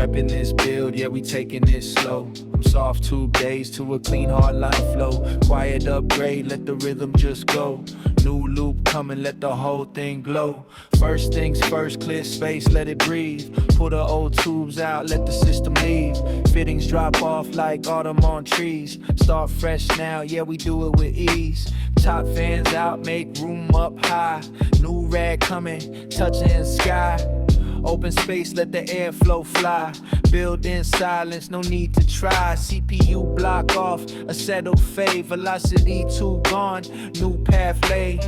prepping this build, yeah, we taking it slow. From soft tube days to a clean hard line flow. Quiet upgrade, let the rhythm just go. New loop coming, let the whole thing glow. First things first, clear space, let it breathe. Pull the old tubes out, let the system leave. Fittings drop off like autumn on trees. Start fresh now, yeah, we do it with ease. Top fans out, make room up high. New rag coming, touching sky. Open space, let the airflow fly. Build in silence, no need to try. CPU block off, a settled fade. Velocity² gone, new path laid.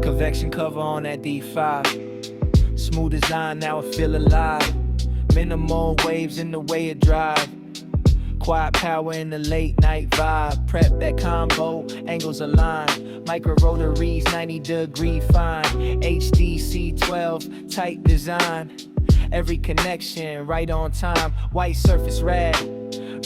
Convection cover on that D5. Smooth design, now it feel alive. Minimal waves in the way it drive. Quiet power in the late night vibe. Prep that combo, angles align. Micro rotaries, 90-degree fine. HDC12, tight design. Every connection right on time. White surface rad,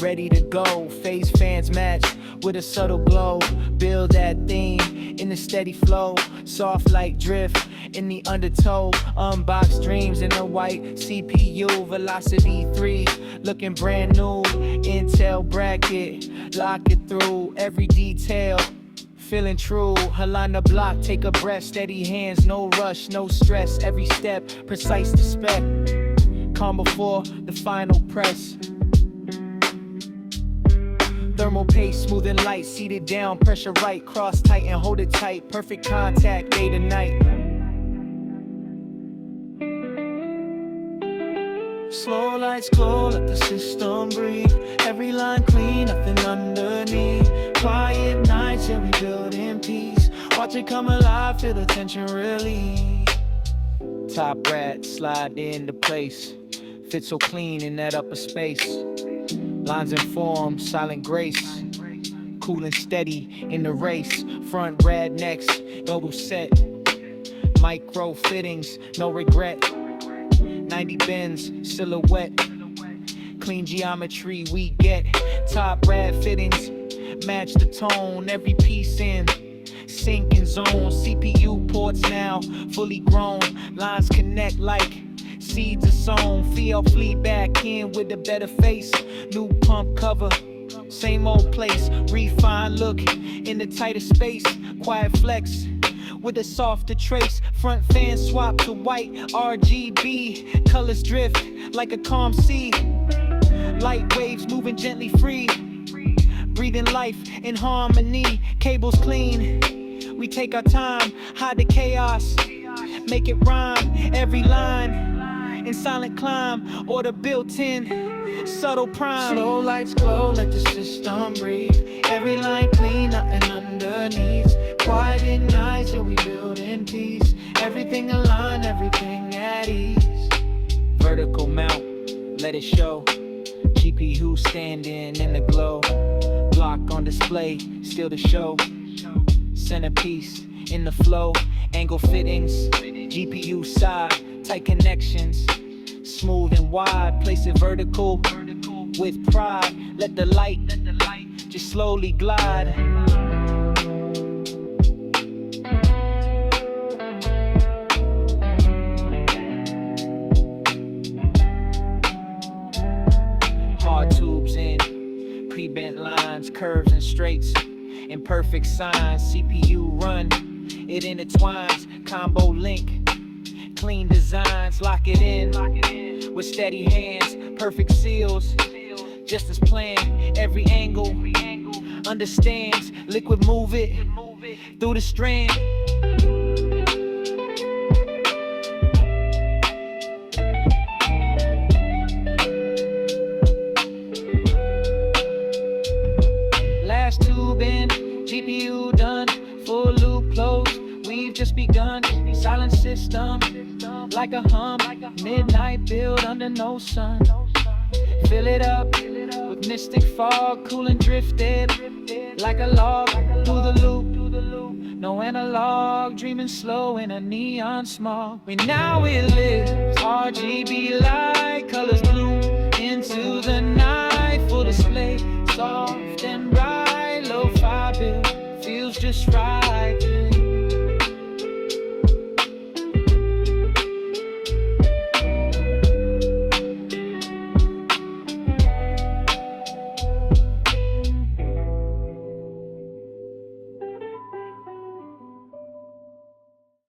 ready to go. Phase fans match with a subtle glow. Build that theme in the steady flow. Soft like drift in the undertow. Unboxed dreams in the white CPU. Velocity³ looking brand new. Intel bracket, lock it through every detail. Feeling true, align the block, take a breath. Steady hands, no rush, no stress. Every step, precise to spec. Calm before the final press. Thermal paste, smooth and light. Seated down, pressure right. Cross tight and hold it tight. Perfect contact, day to night. Slow lights glow, let the system breathe. Every line clean, nothing underneath. Quiet nights, yeah, we build in peace. Watch it come alive, feel the tension relieve. Top rat, slide into place. Fit so clean in that upper space. Lines in form, silent grace. Cool and steady in the race. Front rad next, double set. Micro fittings, no regret. 90 bends, silhouette. Clean geometry we get. Top rad fittings, match the tone. Every piece in sync and zone. CPU ports now, fully grown. Lines connect like seeds are sown. Feel fleet back in with a better face. New pump cover, same old place. Refined look in the tighter space. Quiet flex with a softer trace. Front fan swap to white RGB. Colors drift like a calm sea. Light waves moving gently free. Breathing life in harmony. Cables clean, we take our time. Hide the chaos, make it rhyme. Every line in silent climb. Order built in, subtle prime. Slow lights glow, let the system breathe. Every line clean, nothing underneath. Quiet at night, so we build in peace. Everything aligned, everything at ease. Vertical mount, let it show. GPU standing in the glow. Block on display, still to show. Centerpiece in the flow. Angle fittings, GPU side. Tight connections, smooth and wide. Place it vertical with pride. Let the light just slowly glide. Hard tubes in, pre-bent lines, curves and straights. Imperfect signs, CPU run, it intertwines. Combo link, clean designs, lock it in with steady hands. Perfect seals, just as planned. Every angle understands. Liquid move it through the strand. Last tube in, GPU done, full loop closed. We've just begun. Silent system, like a hum. Midnight build under no sun. Fill it up with mystic fog. Coolant drifted like a log through the loop. No analog, dreaming slow in a neon smog. Now it lives, RGB light, colors bloom into the night. Full display, soft and bright. Lo-fi build feels just right.